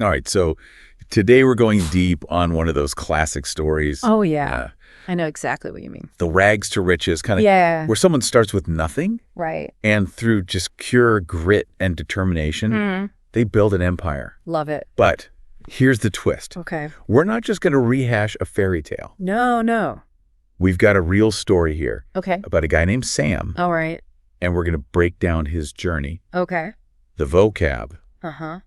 All right, so today we're going deep on one of those classic stories. Oh, yeah. I know exactly what you mean. The rags to riches kind of, Yeah. where someone starts with nothing. Right. And through just pure grit and determination, they build an empire. Love it. But here's the twist. Okay. We're not just going to rehash a fairy tale. No. We've got a real story here. Okay. About a guy named Sam. All right. And we're going to break down his journey. Okay. The vocab. Uh-huh.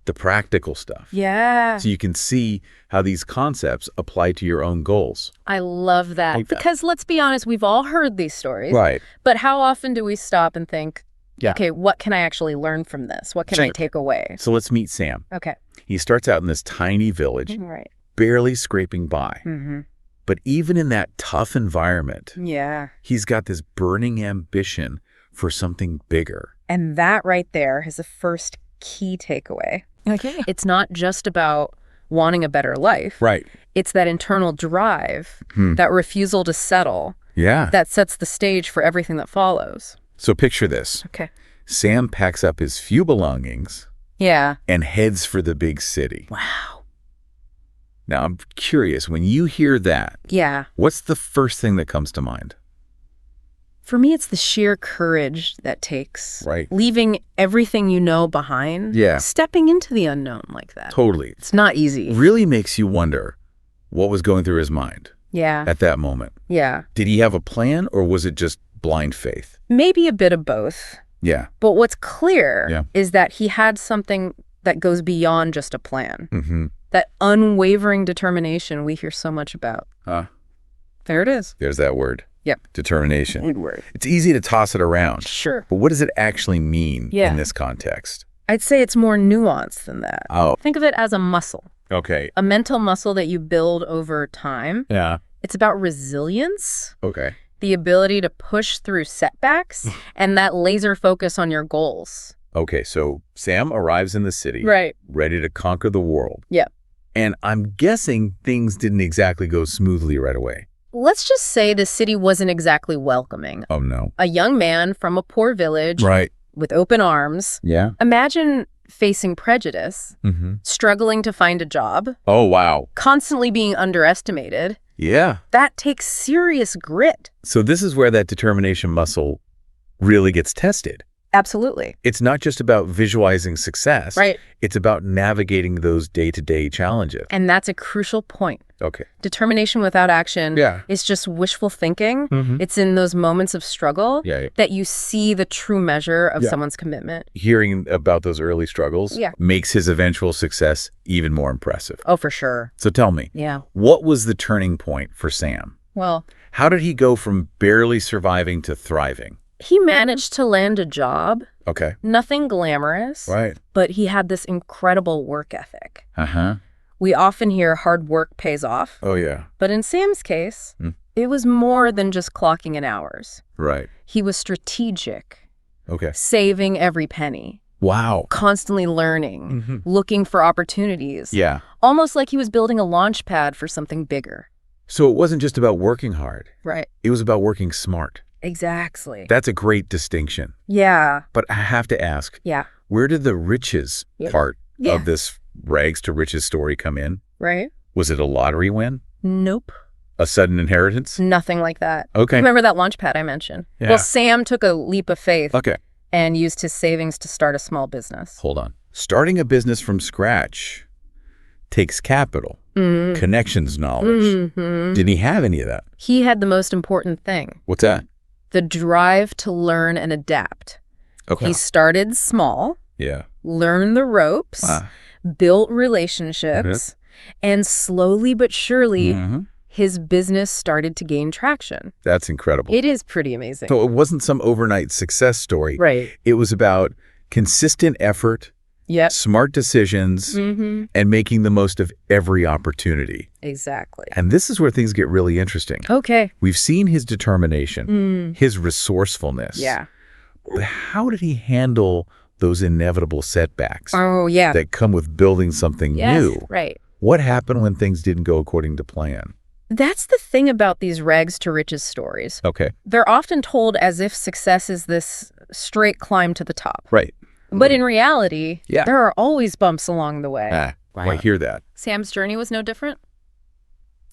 The practical stuff. Yeah. So you can see how these concepts apply to your own goals. I love that. Because let's be honest, we've all heard these stories. Right. But how often do we stop and think, yeah, okay, what can I actually learn from this? What can I take away? So let's meet Sam. Okay. He starts out in this tiny village, Right. barely scraping by. Mm-hmm. But even in that tough environment, yeah, he's got this burning ambition for something bigger. And that right there is the first key takeaway. Okay. It's not just about wanting a better life. Right. It's that internal drive, that refusal to settle. Yeah. That sets the stage for everything that follows. So picture this. Okay. Sam packs up his few belongings. Yeah. And heads for the big city. Wow. Now, I'm curious, when you hear that, yeah, what's the first thing that comes to mind? For me, it's the sheer courage that takes. Right. Leaving everything you know behind. Yeah. Stepping into the unknown like that. Totally. It's not easy. Really makes you wonder what was going through his mind. Yeah. At that moment. Yeah. Did he have a plan, or was it just blind faith? Maybe a bit of both. Yeah. But what's clear is that he had something that goes beyond just a plan. Mm-hmm. That unwavering determination we hear so much about. There it is. There's that word. Yep. Determination. Good word. It's easy to toss it around. Sure. But what does it actually mean in this context? I'd say it's more nuanced than that. Oh. Think of it as a muscle. Okay. A mental muscle that you build over time. Yeah. It's about resilience. Okay. The ability to push through setbacks and that laser focus on your goals. Okay, so Sam arrives in the city. Right. Ready to conquer the world. Yep. And I'm guessing things didn't exactly go smoothly right away. Let's just say the city wasn't exactly welcoming. Oh, no. A young man from a poor village. Right. With open arms. Yeah. Imagine facing prejudice, struggling to find a job. Oh, wow. Constantly being underestimated. Yeah. That takes serious grit. So this is where that determination muscle really gets tested. Absolutely. It's not just about visualizing success. Right. It's about navigating those day-to-day challenges. And that's a crucial point. Okay. Determination without action is just wishful thinking. It's in those moments of struggle that you see the true measure of someone's commitment. Hearing about those early struggles makes his eventual success even more impressive. Oh, for sure. So tell me, what was the turning point for Sam? Well, how did he go from barely surviving to thriving? He managed to land a job. Okay. Nothing glamorous. Right. But he had this incredible work ethic. Uh-huh. We often hear hard work pays off. Oh, yeah. But in Sam's case, it was more than just clocking in hours. Right. He was strategic. Okay. Saving every penny. Wow. Constantly learning. Looking for opportunities. Yeah. Almost like he was building a launch pad for something bigger. So it wasn't just about working hard. Right. It was about working smart. Exactly. That's a great distinction. Yeah. But I have to ask, yeah, where did the riches part of this rags to riches story come in? Right. Was it a lottery win? Nope. A sudden inheritance? Nothing like that. Okay. Remember that launch pad I mentioned? Yeah. Well, Sam took a leap of faith Okay. and used his savings to start a small business. Hold on. Starting a business from scratch takes capital, connections, knowledge. Did he have any of that? He had the most important thing. What's that? The drive to learn and adapt. Okay. He started small, learned the ropes, built relationships, and slowly but surely, his business started to gain traction. That's incredible. It is pretty amazing. So it wasn't some overnight success story. Right. It was about consistent effort, smart decisions, and making the most of every opportunity. Exactly. And this is where things get really interesting. Okay. We've seen his determination, his resourcefulness. Yeah. But how did he handle those inevitable setbacks that come with building something new? Right. What happened when things didn't go according to plan? That's the thing about these rags to riches stories. Okay. They're often told as if success is this straight climb to the top. Right. But in reality, Yeah. there are always bumps along the way. I hear that. Sam's journey was no different?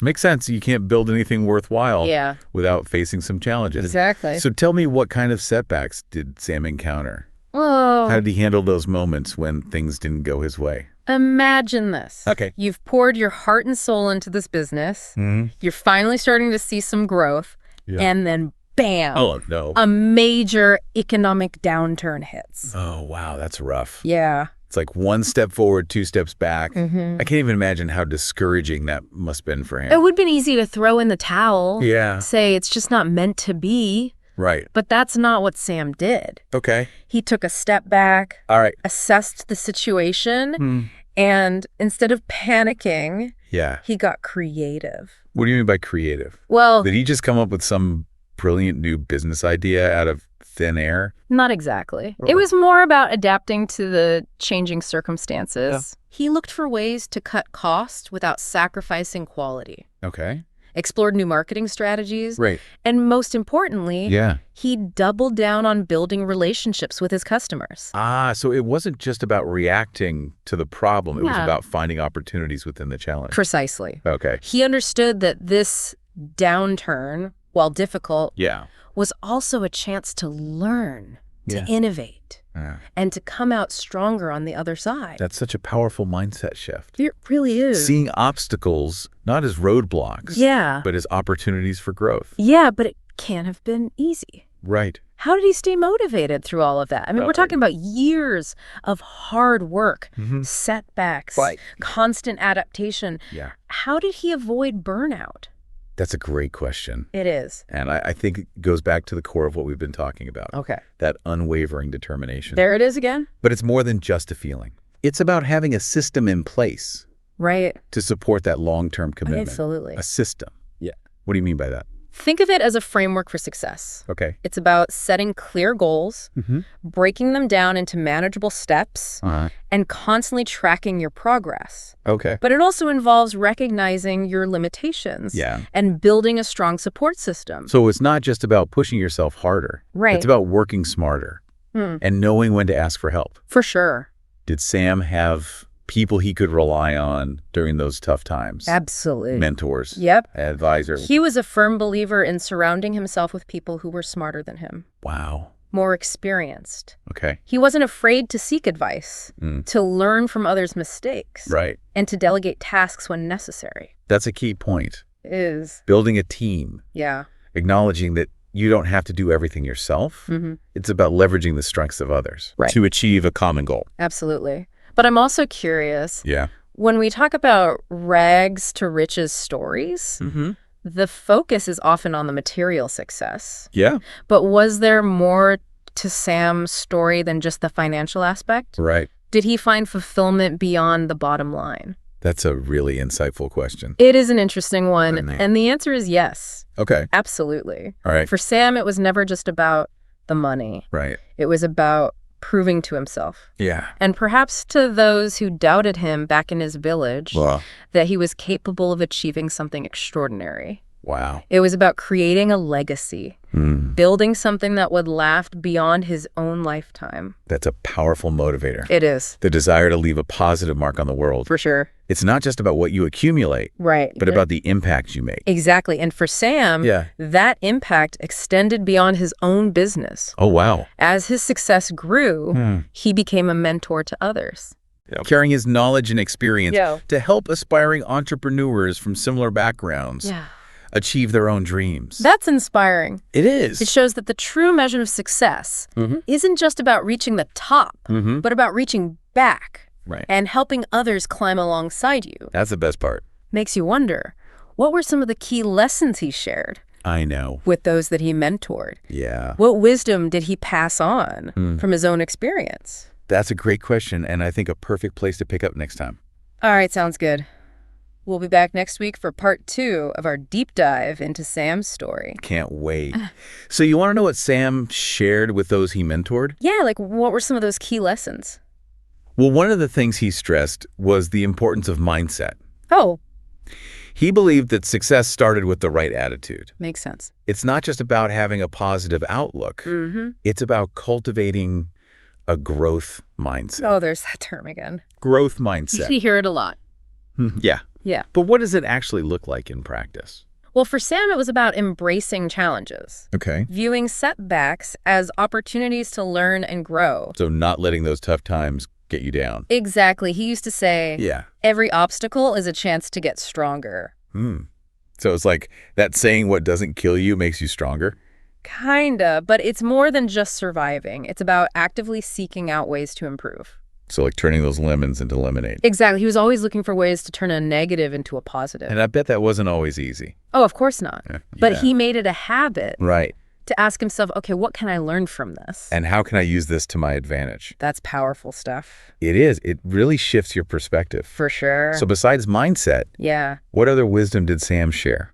Makes sense. You can't build anything worthwhile without facing some challenges. Exactly. So tell me, what kind of setbacks did Sam encounter? Whoa. How did he handle those moments when things didn't go his way? Imagine this. Okay. You've poured your heart and soul into this business. You're finally starting to see some growth. And then bam. Oh, no. A major economic downturn hits. Oh, wow. That's rough. Yeah. It's like one step forward, two steps back. I can't even imagine how discouraging that must have been for him. It would have been easy to throw in the towel. Yeah. Say it's just not meant to be. Right. But that's not what Sam did. Okay. He took a step back. All right. Assessed the situation. And instead of panicking, he got creative. What do you mean by creative? Well, did he just come up with some brilliant new business idea out of thin air? Not exactly. It was more about adapting to the changing circumstances. Yeah. He looked for ways to cut costs without sacrificing quality. Okay. Explored new marketing strategies. Right. And most importantly, Yeah. he doubled down on building relationships with his customers. So it wasn't just about reacting to the problem. It was Yeah. about finding opportunities within the challenge. Precisely. Okay. He understood that this downturn, while difficult, Yeah. was also a chance to learn, to innovate, and to come out stronger on the other side. That's such a powerful mindset shift. It really is. Seeing obstacles not as roadblocks, but as opportunities for growth. Yeah, but it can't have been easy. Right. How did he stay motivated through all of that? I mean, we're talking about years of hard work, setbacks, constant adaptation. Yeah. How did he avoid burnout? That's a great question. It is. And I think it goes back to the core of what we've been talking about. Okay. That unwavering determination. There it is again. But it's more than just a feeling. It's about having a system in place. Right. To support that long-term commitment. Absolutely. A system. Yeah. What do you mean by that? Think of it as a framework for success. Okay. It's about setting clear goals, breaking them down into manageable steps, and constantly tracking your progress. Okay. But it also involves recognizing your limitations and building a strong support system. So it's not just about pushing yourself harder. Right. It's about working smarter and knowing when to ask for help. For sure. Did Sam have people he could rely on during those tough times? Absolutely. Mentors. Yep. Advisors. He was a firm believer in surrounding himself with people who were smarter than him. Wow. More experienced. Okay. He wasn't afraid to seek advice, to learn from others' mistakes. Right. And to delegate tasks when necessary. That's a key point. Is. Building a team. Yeah. Acknowledging that you don't have to do everything yourself. It's about leveraging the strengths of others to achieve a common goal. Absolutely. But I'm also curious. Yeah. When we talk about rags to riches stories, the focus is often on the material success. Yeah. But was there more to Sam's story than just the financial aspect? Right. Did he find fulfillment beyond the bottom line? That's a really insightful question. It is an interesting one. And the answer is yes. Okay. Absolutely. All right. For Sam, it was never just about the money. Right. It was about proving to himself. Yeah. And perhaps to those who doubted him back in his village that he was capable of achieving something extraordinary. Wow. It was about creating a legacy, building something that would last beyond his own lifetime. That's a powerful motivator. It is. The desire to leave a positive mark on the world. For sure. It's not just about what you accumulate. Right. But about the impact you make. Exactly. And for Sam, that impact extended beyond his own business. Oh, wow. As his success grew, he became a mentor to others. Carrying his knowledge and experience to help aspiring entrepreneurs from similar backgrounds achieve their own dreams. That's inspiring. It is. It shows that the true measure of success isn't just about reaching the top, but about reaching back and helping others climb alongside you. That's the best part. Makes you wonder, what were some of the key lessons he shared? I know. With those that he mentored? Yeah. What wisdom did he pass on from his own experience? That's a great question, and I think a perfect place to pick up next time. All right, sounds good. We'll be back next week for part 2 of our deep dive into Sam's story. Can't wait. So you want to know what Sam shared with those he mentored? Yeah, like what were some of those key lessons? Well, one of the things he stressed was the importance of mindset. Oh. He believed that success started with the right attitude. Makes sense. It's not just about having a positive outlook. It's about cultivating a growth mindset. Oh, there's that term again. Growth mindset. You hear it a lot. Yeah. Yeah. But what does it actually look like in practice? Well, for Sam, it was about embracing challenges. Okay. Viewing setbacks as opportunities to learn and grow. So not letting those tough times get you down. Exactly. He used to say, every obstacle is a chance to get stronger. So it's like that saying, what doesn't kill you makes you stronger? Kinda, but it's more than just surviving. It's about actively seeking out ways to improve. So like turning those lemons into lemonade. Exactly. He was always looking for ways to turn a negative into a positive. And I bet that wasn't always easy. Oh, of course not. But he made it a habit to ask himself, okay, what can I learn from this? And how can I use this to my advantage? That's powerful stuff. It is. It really shifts your perspective. For sure. So besides mindset, what other wisdom did Sam share?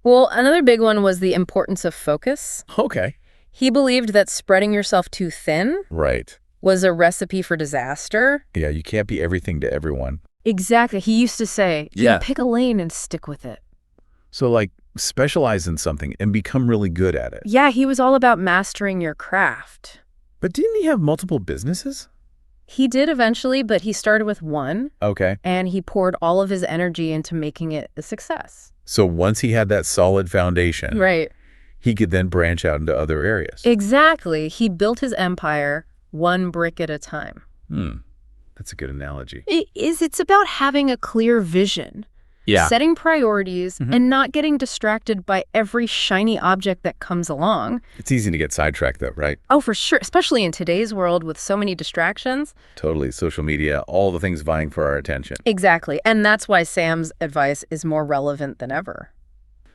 Well, another big one was the importance of focus. Okay. He believed that spreading yourself too thin was a recipe for disaster. Yeah, you can't be everything to everyone. Exactly. He used to say, you pick a lane and stick with it. So like specialize in something and become really good at it. Yeah, he was all about mastering your craft. But didn't he have multiple businesses? He did eventually, but he started with one. Okay. And he poured all of his energy into making it a success. So once he had that solid foundation, he could then branch out into other areas. Exactly. He built his empire one brick at a time. That's a good analogy. It's about having a clear vision, setting priorities, and not getting distracted by every shiny object that comes along. It's easy to get sidetracked though, right? Oh, for sure. Especially in today's world with so many distractions. Totally. Social media, all the things vying for our attention. Exactly. And that's why Sam's advice is more relevant than ever.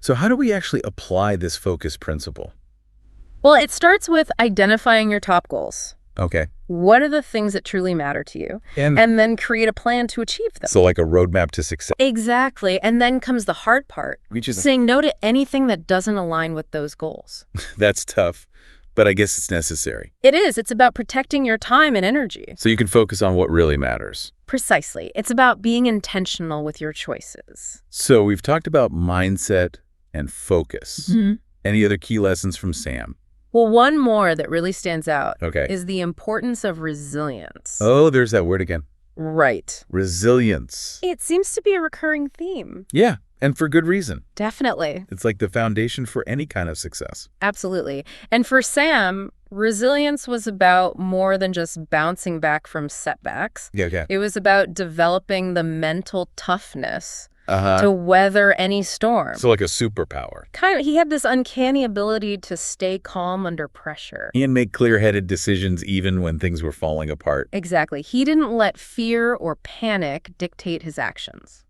So how do we actually apply this focus principle? Well, it starts with identifying your top goals. Okay. What are the things that truly matter to you? And then create a plan to achieve them. So like a roadmap to success. Exactly. And then comes the hard part, saying no to anything that doesn't align with those goals. That's tough, but I guess it's necessary. It is. It's about protecting your time and energy. So you can focus on what really matters. Precisely. It's about being intentional with your choices. So we've talked about mindset and focus. Any other key lessons from Sam? Well, one more that really stands out is the importance of resilience. Oh, there's that word again. Right. Resilience. It seems to be a recurring theme. Yeah, and for good reason. Definitely. It's like the foundation for any kind of success. Absolutely. And for Sam, resilience was about more than just bouncing back from setbacks. It was about developing the mental toughness to weather any storm. So like a superpower. Kind of, he had this uncanny ability to stay calm under pressure. And make clear-headed decisions even when things were falling apart. Exactly. He didn't let fear or panic dictate his actions.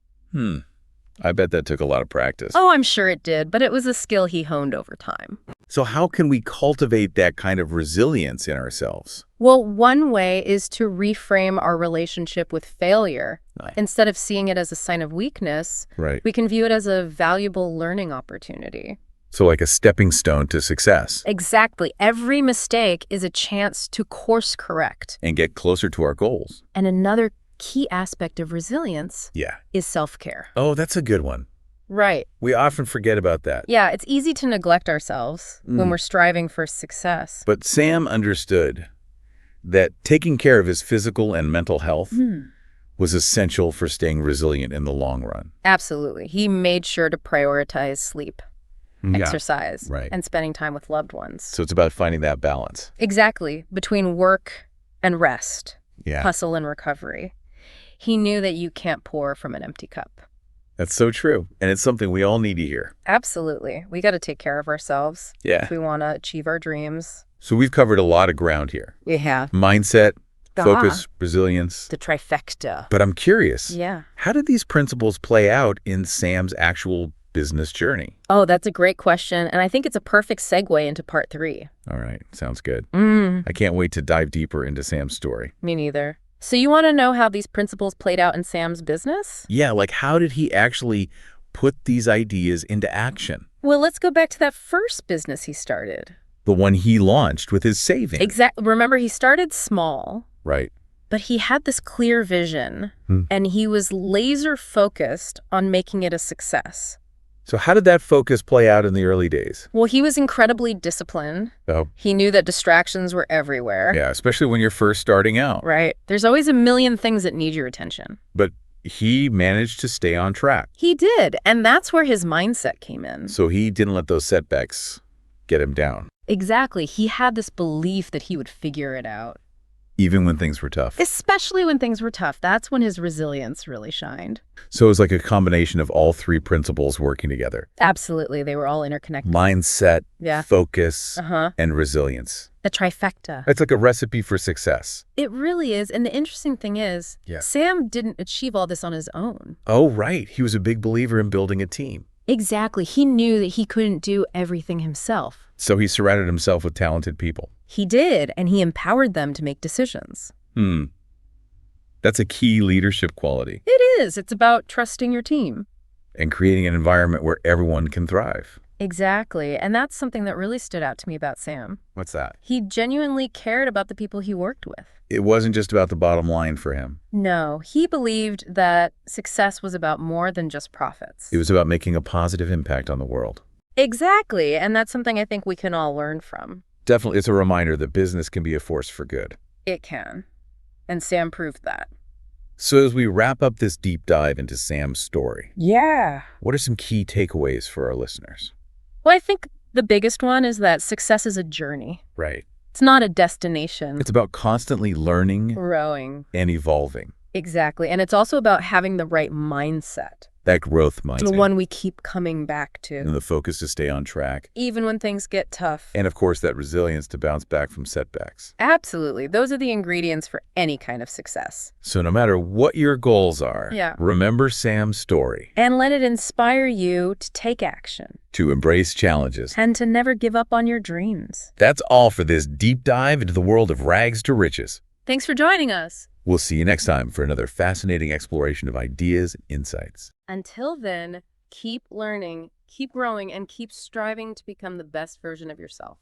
I bet that took a lot of practice. Oh, I'm sure it did, but it was a skill he honed over time. So how can we cultivate that kind of resilience in ourselves? Well, one way is to reframe our relationship with failure. Instead of seeing it as a sign of weakness, we can view it as a valuable learning opportunity. So like a stepping stone to success. Exactly. Every mistake is a chance to course correct. And get closer to our goals. And another key aspect of resilience is self-care. Oh, that's a good one. Right. We often forget about that. Yeah, it's easy to neglect ourselves when we're striving for success. But Sam understood that taking care of his physical and mental health was essential for staying resilient in the long run. Absolutely. He made sure to prioritize sleep, exercise, and spending time with loved ones. So it's about finding that balance. Exactly. Between work and rest, hustle and recovery. He knew that you can't pour from an empty cup. That's so true. And it's something we all need to hear. Absolutely. We got to take care of ourselves if we want to achieve our dreams. So we've covered a lot of ground here. We have. Mindset, focus, resilience. The trifecta. But I'm curious. How did these principles play out in Sam's actual business journey? Oh, that's a great question. And I think it's a perfect segue into part 3. All right. Sounds good. I can't wait to dive deeper into Sam's story. Me neither. So you want to know how these principles played out in Sam's business? Yeah, like how did he actually put these ideas into action? Well, let's go back to that first business he started. The one he launched with his savings. Exactly. Remember, he started small. Right. But he had this clear vision, and he was laser focused on making it a success. So how did that focus play out in the early days? Well, he was incredibly disciplined. Oh. He knew that distractions were everywhere. Yeah, especially when you're first starting out. Right. There's always a million things that need your attention. But he managed to stay on track. He did, and that's where his mindset came in. So he didn't let those setbacks get him down. Exactly. He had this belief that he would figure it out. Even when things were tough. Especially when things were tough. That's when his resilience really shined. So it was like a combination of all three principles working together. Absolutely. They were all interconnected. Mindset, focus, and resilience. The trifecta. It's like a recipe for success. It really is. And the interesting thing is, Sam didn't achieve all this on his own. Oh, right. He was a big believer in building a team. Exactly. He knew that he couldn't do everything himself. So he surrounded himself with talented people. He did, and he empowered them to make decisions. That's a key leadership quality. It is. It's about trusting your team. And creating an environment where everyone can thrive. Exactly. And that's something that really stood out to me about Sam. What's that? He genuinely cared about the people he worked with. It wasn't just about the bottom line for him. No, he believed that success was about more than just profits. It was about making a positive impact on the world. Exactly. And that's something I think we can all learn from. Definitely, it's a reminder that business can be a force for good. It can. And Sam proved that. So as we wrap up this deep dive into Sam's story, what are some key takeaways for our listeners? Well, I think the biggest one is that success is a journey. Right. It's not a destination. It's about constantly learning, growing, and evolving. Exactly. And it's also about having the right mindset. That growth mindset. The one we keep coming back to. And the focus to stay on track. Even when things get tough. And of course, that resilience to bounce back from setbacks. Absolutely. Those are the ingredients for any kind of success. So no matter what your goals are, remember Sam's story. And let it inspire you to take action. To embrace challenges. And to never give up on your dreams. That's all for this deep dive into the world of rags to riches. Thanks for joining us. We'll see you next time for another fascinating exploration of ideas and insights. Until then, keep learning, keep growing, and keep striving to become the best version of yourself.